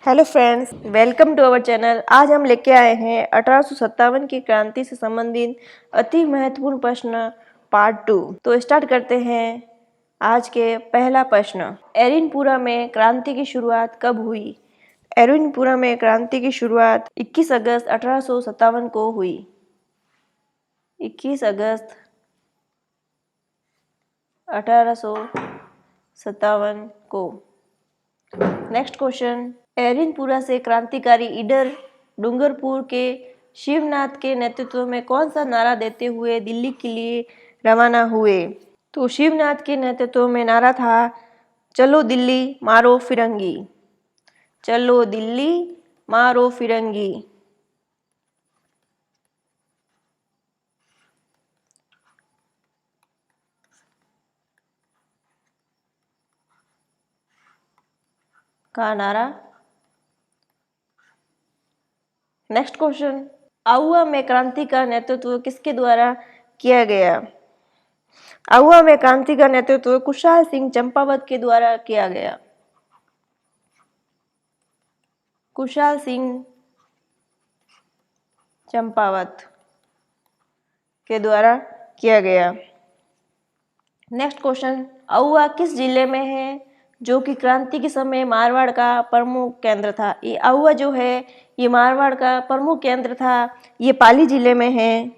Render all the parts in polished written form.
Hello friends, welcome to our channel. आज हम लेके आए हैं 1857 की क्रांति से संबंधित अति महत्वपूर्ण प्रश्न पार्ट 2। तो स्टार्ट करते हैं आज के पहला प्रश्न। एरिनपुरा में क्रांति की शुरुआत कब हुई? एरिनपुरा में क्रांति की शुरुआत 21 अगस्त 1857 को हुई। 21 अगस्त 1857 को। Next question. एरिनपुरा से क्रांतिकारी ईडर डूंगरपुर के शिवनाथ के नेतृत्व में कौन सा नारा देते हुए दिल्ली के लिए रवाना हुए? तो शिवनाथ के नेतृत्व में नारा था, चलो दिल्ली मारो फिरंगी। चलो दिल्ली मारो फिरंगी। का नारा। Next question. आउवा में क्रांति का नेतृत्व किसके द्वारा किया गया? आउवा में क्रांति का नेतृत्व खुशहाल सिंह चंपावत के द्वारा किया गया। खुशहाल सिंह चंपावत के द्वारा किया गया। Next question. आउवा किस जिले में है जो कि क्रांति के समय मारवाड़ का प्रमुख केंद्र था? ये आउवा जो है ये मारवाड़ का प्रमुख केंद्र था। ये पाली जिले में है।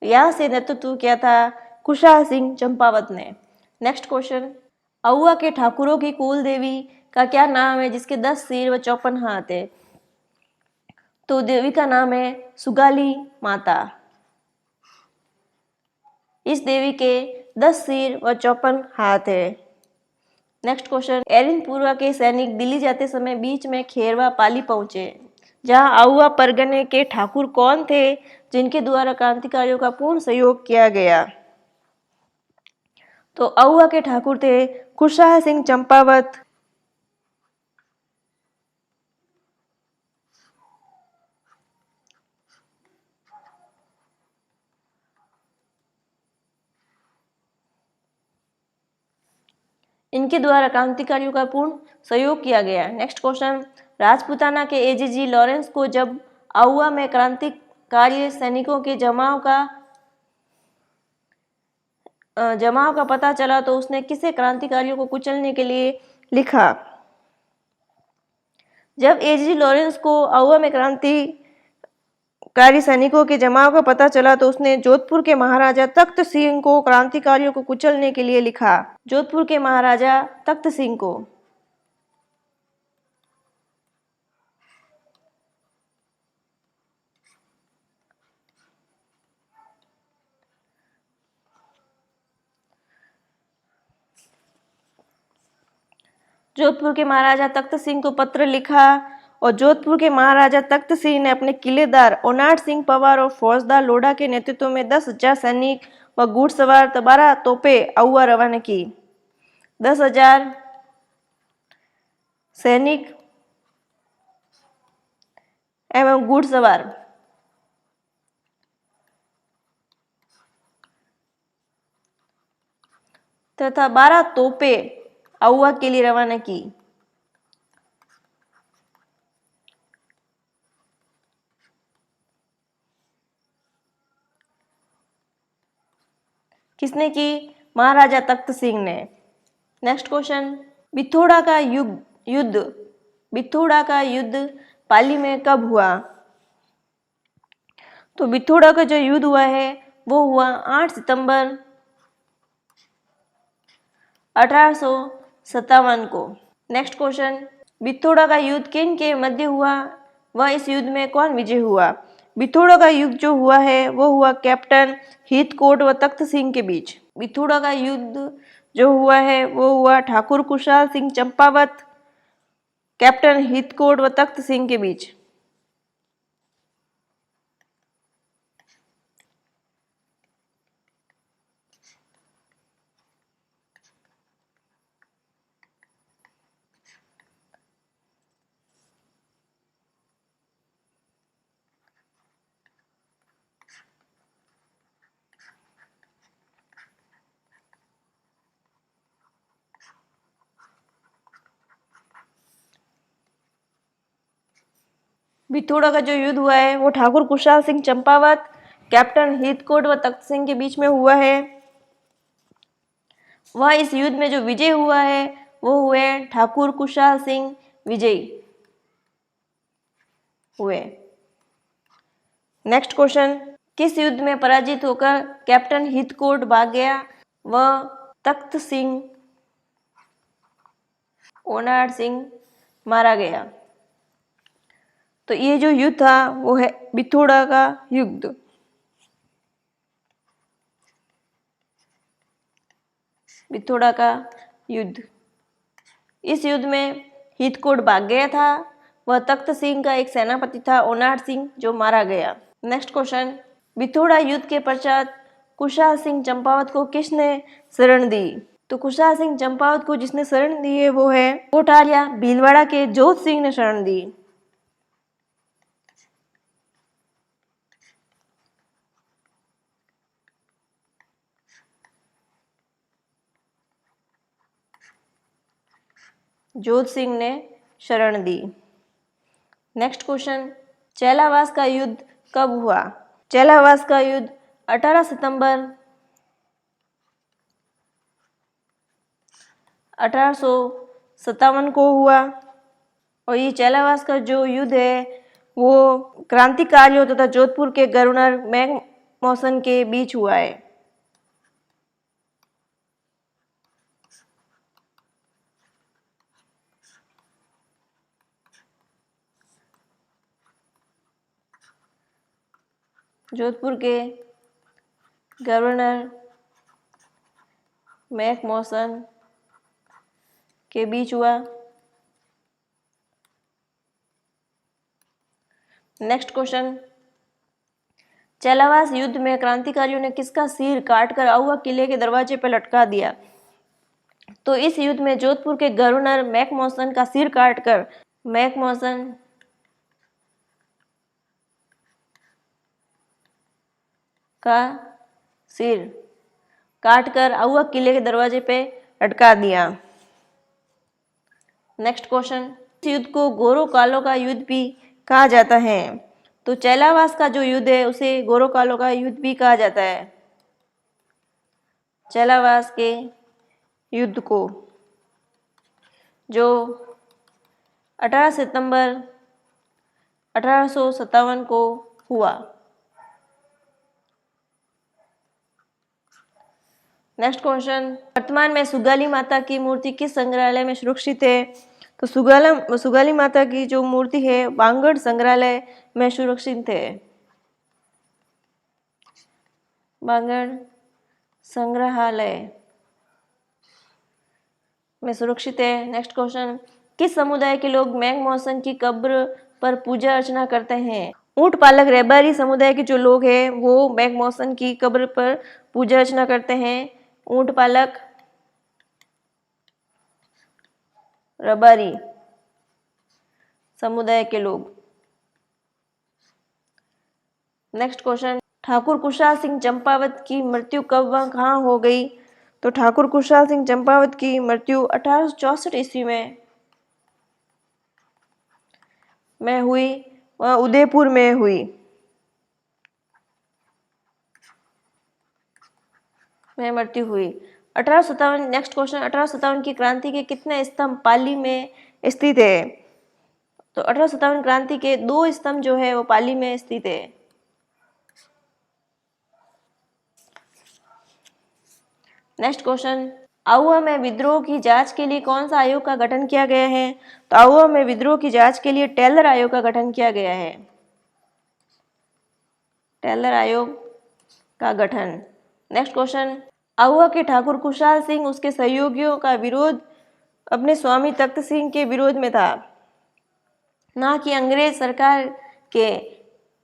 यहाँ से नेतृत्व किया था खुशहाल सिंह चंपावत ने। Next question. आउवा के ठाकुरों की कुल देवी का क्या नाम है जिसके 10 सिर व 54 हाथ है? तो देवी का नाम है सुगाली माता। इस देवी के 10 सिर व 54 हाथ है। Next question. एरिनपुरा के सैनिक दिल्ली जाते समय बीच में खेरवा पाली पहुंचे, जहां आउवा परगने के ठाकुर कौन थे जिनके द्वारा क्रांतिकारियों का पूर्ण सहयोग किया गया? तो आउवा के ठाकुर थे खुशहाल सिंह चंपावत, इनके द्वारा क्रांतिकारियों का पूर्ण सहयोग किया गया। Next question. राजपूताना के एजीजी लॉरेंस को जब आउवा में क्रांतिकारी सैनिकों के जमाव का पता चला तो उसने किसे क्रांतिकारियों को कुचलने के लिए लिखा? जब एजीजी लॉरेंस को आउवा में क्रांतिकारी सैनिकों के जमाव का पता चला तो उसने जोधपुर के महाराजा तख्त सिंह को क्रांतिकारियों को कुचलने के लिए लिखा। जोधपुर के महाराजा तख्त सिंह को। जोधपुर के महाराजा तख्त सिंह को पत्र लिखा और जोधपुर के महाराजा तख्त सिंह ने अपने किलेदार ओनाट सिंह पवार और फौजदार लोढ़ा के नेतृत्व में 10,000 सैनिक व घुड़सवार 12 तोपें आउवा रवाना की। 10,000 सैनिक एवं घुड़सवार तथा 12 तोपें आउवा के लिए रवाना की। किसने की? महाराजा तख्त सिंह ने। Next question. बिथोड़ा का युद्ध पाली में कब हुआ? तो बिथोड़ा का जो युद्ध हुआ है वो हुआ 8 सितंबर 1857 को। Next question. बिथोड़ा का युद्ध किन के मध्य हुआ व इस युद्ध में कौन विजय हुआ? बिथोड़ा का युद्ध जो हुआ है वो हुआ कैप्टन हीथकोट व तख्त सिंह के बीच। बिथोड़ा का युद्ध जो हुआ है वो हुआ ठाकुर खुशहाल सिंह चंपावत, कैप्टन हीथकोट व तख्त सिंह के बीच। बिथोड़ा का जो युद्ध हुआ है वो ठाकुर कुशाल सिंह चंपावत, कैप्टन हीथकोट व तख्त सिंह के बीच में हुआ है। वह इस युद्ध में जो विजय हुआ है वो हुए ठाकुर कुशाल सिंह विजयी हुए। नेक्स्ट क्वेश्चन, किस युद्ध में पराजित होकर कैप्टन हीथकोट भाग गया व तख्त सिंह ओनाड सिंह मारा गया? तो ये जो युद्ध था वो है बिथोड़ा का युद्ध। बिथोड़ा का युद्ध, इस युद्ध में हीथकोट भाग गया था। वह तख्त सिंह का एक सेनापति था ओनाड सिंह जो मारा गया। नेक्स्ट क्वेश्चन, बिथोड़ा युद्ध के पश्चात कुशाल सिंह चंपावत को किसने शरण दी? तो कुशाल सिंह चंपावत को जिसने शरण दी है वो है कोठारिया भीलवाड़ा के जोध सिंह ने शरण दी। जोध सिंह ने शरण दी। नेक्स्ट क्वेश्चन, चैलावास का युद्ध कब हुआ? चैलावास का युद्ध 18 सितंबर 1857 को हुआ। और ये चैलावास का जो युद्ध है वो क्रांतिकारियों तथा जोधपुर के गवर्नर मैक मौसन के बीच हुआ है। जोधपुर के गवर्नर मैक मौसन के बीच हुआ। नेक्स्ट क्वेश्चन, चैलावास युद्ध में क्रांतिकारियों ने किसका सिर काटकर आउवा किले के दरवाजे पर लटका दिया? तो इस युद्ध में जोधपुर के गवर्नर मैक मौसन का सिर काटकर मैक मौसन का सिर काटकर आउवा किले के दरवाजे पे लटका दिया। नेक्स्ट क्वेश्चन, इस युद्ध को गोरो कालो का युद्ध भी कहा जाता है। तो चैलावास का जो युद्ध है उसे गोरो कालो का युद्ध भी कहा जाता है। चैलावास के युद्ध को जो 18 सितंबर 1857 को हुआ। नेक्स्ट क्वेश्चन, वर्तमान में सुगाली माता की मूर्ति किस संग्रहालय में सुरक्षित है? तो सुगाली माता की जो मूर्ति है बांगड़ संग्रहालय में सुरक्षित है। बांगड़ संग्रहालय में सुरक्षित है। नेक्स्ट क्वेश्चन, किस समुदाय के लोग मैक मौसन की कब्र पर पूजा अर्चना करते हैं? ऊंट पालक रेबारी समुदाय के जो लोग हैं वो मैक मौसन की कब्र पर पूजा अर्चना करते हैं। ऊंट पालक रबारी समुदाय के लोग। नेक्स्ट क्वेश्चन, ठाकुर कुशाल सिंह चंपावत की मृत्यु कब व कहाँ हो गई? तो ठाकुर कुशाल सिंह चंपावत की मृत्यु 1864 ईस्वी में हुई। वह उदयपुर में हुई। में मृत्यु हुई 1857। नेक्स्ट क्वेश्चन, 1857 की क्रांति के कितने स्तंभ पाली में स्थित है? तो 1857 क्रांति के 2 स्तंभ जो है वो पाली में स्थित है। नेक्स्ट क्वेश्चन, आउवा में विद्रोह की जांच के लिए कौन सा आयोग का गठन किया गया है? तो आउवा में विद्रोह की जांच के लिए टेलर आयोग का गठन किया गया है। टेलर आयोग का गठन। नेक्स्ट क्वेश्चन, आउवा के ठाकुर कुशाल सिंह उसके सहयोगियों का विरोध अपने स्वामी तख्त सिंह के विरोध में था, ना कि अंग्रेज सरकार के।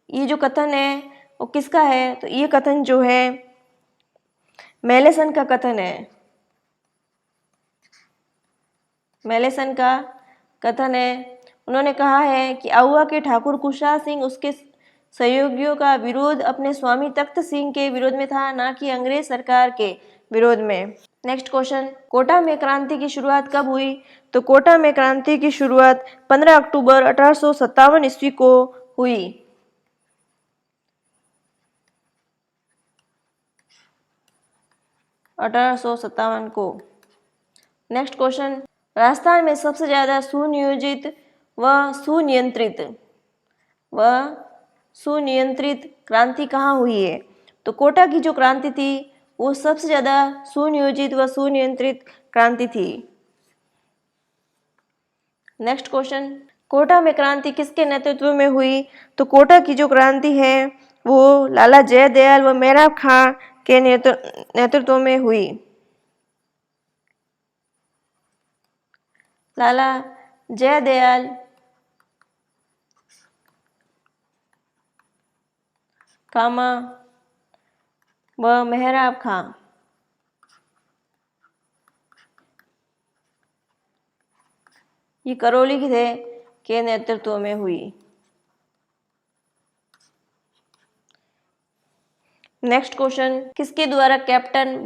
ये जो कथन है वो किसका है? तो ये कथन जो है मेलेसन का कथन है। मेलेसन का कथन है। उन्होंने कहा है कि आउवा के ठाकुर कुशाल सिंह उसके सहयोगियों का विरोध अपने स्वामी तख्त सिंह के विरोध में था, ना कि अंग्रेज सरकार के विरोध में। नेक्स्ट क्वेश्चन, कोटा में क्रांति की शुरुआत कब हुई? तो कोटा में क्रांति की शुरुआत 15 अक्टूबर 1857 ईस्वी को हुई। 1857 को। नेक्स्ट क्वेश्चन, राजस्थान में सबसे ज्यादा सुनियोजित व सुनियंत्रित क्रांति कहाँ हुई है? तो कोटा की जो क्रांति थी वो सबसे ज्यादा सुनियोजित व सुनियंत्रित क्रांति थी। नेक्स्ट क्वेश्चन, कोटा में क्रांति किसके नेतृत्व में हुई? तो कोटा की जो क्रांति है वो लाला जयदयाल व मेहराब खां के नेतृत्व में हुई। लाला जयदयाल कामा व मेहराब खां ये करौली के नेतृत्व में हुई। नेक्स्ट क्वेश्चन, किसके द्वारा कैप्टन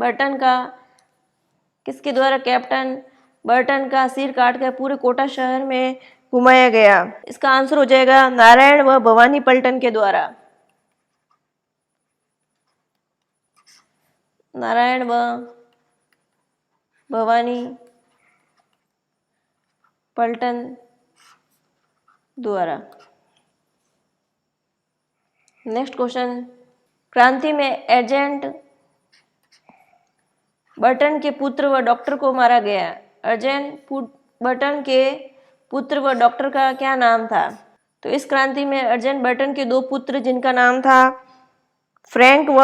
बर्टन का सिर काटकर पूरे कोटा शहर में घुमाया गया? इसका आंसर हो जाएगा नारायण व भवानी पलटन के द्वारा। नारायण व भवानी पलटन द्वारा। नेक्स्ट क्वेश्चन, क्रांति में एजेंट बर्टन के पुत्र व डॉक्टर को मारा गया। एजेंट बर्टन के पुत्र व डॉक्टर का क्या नाम था? तो इस क्रांति में एजेंट बर्टन के दो पुत्र जिनका नाम था फ्रैंक व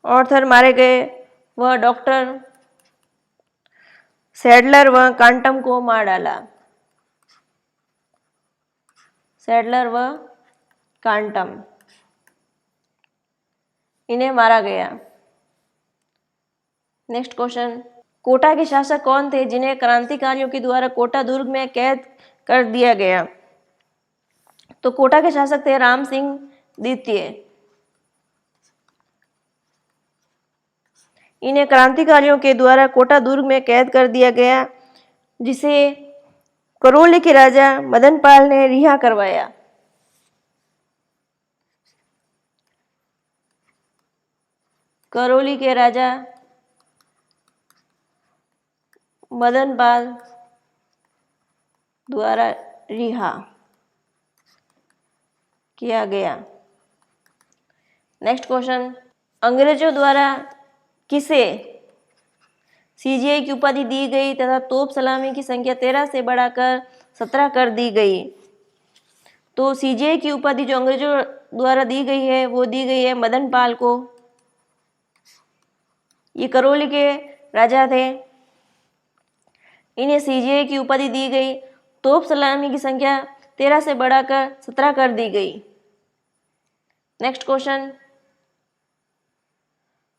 ऑर्थर मारे गए व डॉक्टर सैडलर व कांटम को मार डाला। सैडलर व कांटम इन्हें मारा गया। नेक्स्ट क्वेश्चन, कोटा के शासक कौन थे जिन्हें क्रांतिकारियों के द्वारा कोटा दुर्ग में कैद कर दिया गया? तो कोटा के शासक थे राम सिंह द्वितीय। इन्हें क्रांतिकारियों के द्वारा कोटा दुर्ग में कैद कर दिया गया, जिसे करौली के राजा मदन पाल ने रिहा करवाया। करौली के राजा मदन पाल द्वारा रिहा किया गया। नेक्स्ट क्वेश्चन, अंग्रेजों द्वारा किसे सीजीआई की उपाधि दी गई तथा तोप सलामी की संख्या 13 से बढ़ाकर 17 कर दी गई? तो सीजीआई की उपाधि जो अंग्रेजों द्वारा दी गई है वो दी गई है मदन पाल को। ये करौली के राजा थे, इन्हें सीजीआई की उपाधि दी गई। तोप सलामी की संख्या 13 से बढ़ाकर 17 कर दी गई। नेक्स्ट क्वेश्चन,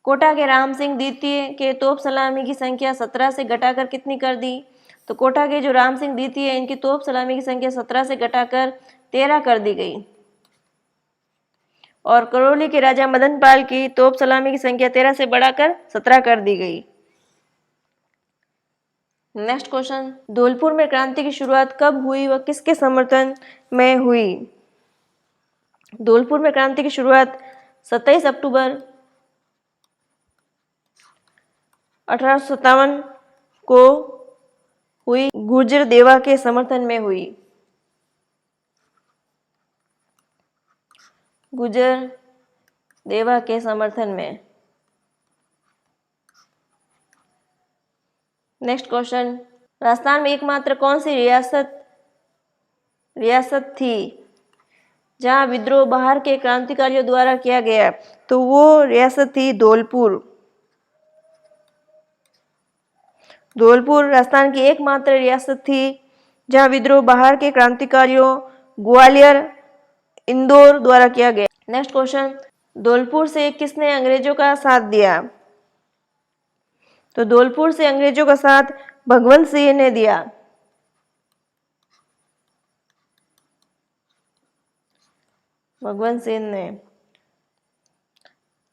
कोटा के राम सिंह द्वितीय के तोप सलामी की संख्या 17 से घटाकर कितनी कर दी? तो कोटा के जो राम सिंह द्वितीय है इनकी तोप सलामी की संख्या 17 से घटाकर 13 कर दी गई। और करौली के राजा मदन पाल की तोप सलामी की संख्या 13 से बढ़ाकर 17 कर दी गई। नेक्स्ट क्वेश्चन, धौलपुर में क्रांति की शुरुआत कब हुई व किसके समर्थन में हुई? धौलपुर में क्रांति की शुरुआत 27 अक्टूबर 1857 को हुई, गुर्जर देवा के समर्थन में हुई। गुर्जर देवा के समर्थन में। नेक्स्ट क्वेश्चन, राजस्थान में एकमात्र कौन सी रियासत थी जहां विद्रोह बाहर के क्रांतिकारियों द्वारा किया गया? तो वो रियासत थी धौलपुर। धौलपुर राजस्थान की एकमात्र रियासत थी जहां विद्रोह बाहर के क्रांतिकारियों ग्वालियर, इंदौर द्वारा किया गया। नेक्स्ट क्वेश्चन, धौलपुर से किसने अंग्रेजों का साथ दिया? तो धौलपुर से अंग्रेजों का साथ भगवंत सिंह ने दिया। भगवंत सिंह ने।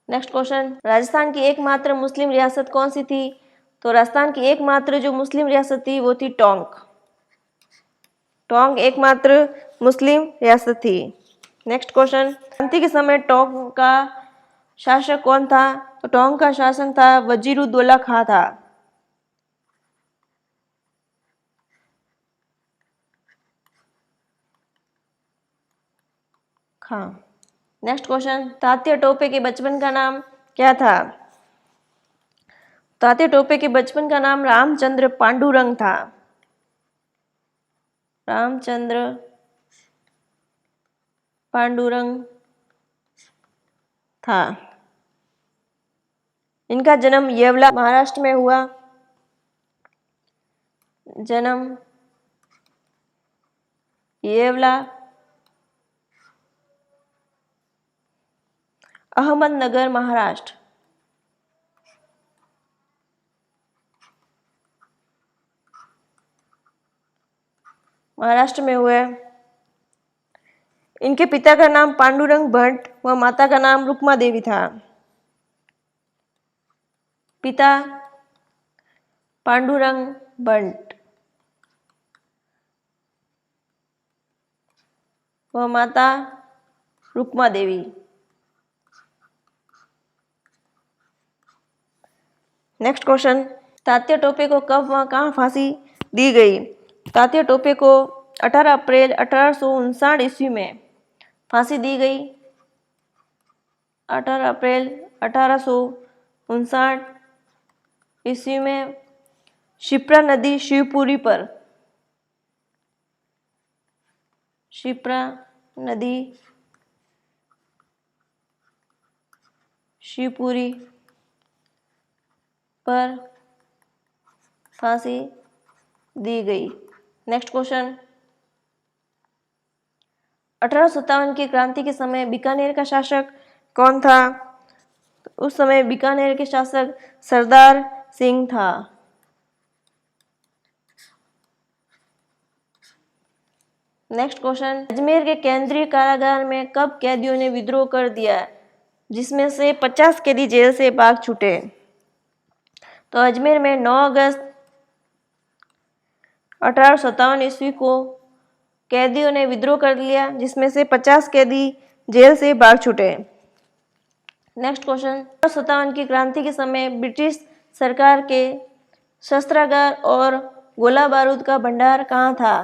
नेक्स्ट क्वेश्चन, राजस्थान की एकमात्र मुस्लिम रियासत कौन सी थी? तो राजस्थान की एकमात्र जो मुस्लिम रियासत थी वो थी टोंक। टोंक एकमात्र मुस्लिम रियासत थी। नेक्स्ट क्वेश्चन, क्रांति के समय टोंक का शासक कौन था? तो टोंक का शासक था वजीरुद्दौला खां था। खां। नेक्स्ट क्वेश्चन, तात्या टोपे के बचपन का नाम क्या था? तात्या टोपे के बचपन का नाम रामचंद्र पांडुरंग था। रामचंद्र पांडुरंग था। इनका जन्म येवला महाराष्ट्र में हुआ। जन्म येवला अहमदनगर महाराष्ट्र। महाराष्ट्र में हुए। इनके पिता का नाम पांडुरंग भट्ट व माता का नाम रुक्मा देवी था। पिता पांडुरंग भट्ट व माता रुक्मा देवी। नेक्स्ट क्वेश्चन, तात्या टोपे को कब व कहाँ फांसी दी गई? तात्या टोपे को 18 अप्रैल 1859 ईस्वी में फांसी दी गई। 18 अप्रैल 1859 ईस्वी में शिप्रा नदी शिवपुरी पर। शिप्रा नदी शिवपुरी पर फांसी दी गई। नेक्स्ट क्वेश्चन, 1857 की क्रांति के समय बीकानेर का शासक कौन था? उस समय बीकानेर के शासक सरदार सिंह था। नेक्स्ट क्वेश्चन, अजमेर के केंद्रीय कारागार में कब कैदियों ने विद्रोह कर दिया जिसमें से 50 कैदी जेल से भाग छूटे? तो अजमेर में 9 अगस्त 1857 ईस्वी को कैदियों ने विद्रोह कर लिया जिसमें से 50 कैदी जेल से भाग छूटे। नेक्स्ट क्वेश्चन, 1857 की क्रांति के समय ब्रिटिश सरकार के शस्त्रागार और गोला बारूद का भंडार कहाँ था?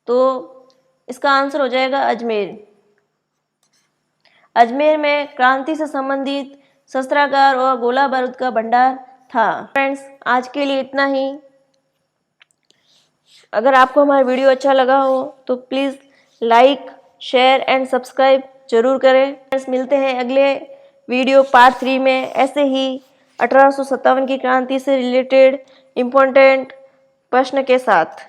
तो इसका आंसर हो जाएगा अजमेर। अजमेर में क्रांति से संबंधित शस्त्रागार और गोला बारूद का भंडार था। फ्रेंड्स, आज के लिए इतना ही। अगर आपको हमारा वीडियो अच्छा लगा हो तो please like, share and subscribe जरूर करें। फ्रेंड्स, मिलते हैं अगले वीडियो पार्ट 3 में ऐसे ही 1857 की क्रांति से रिलेटेड इम्पोर्टेंट प्रश्न के साथ।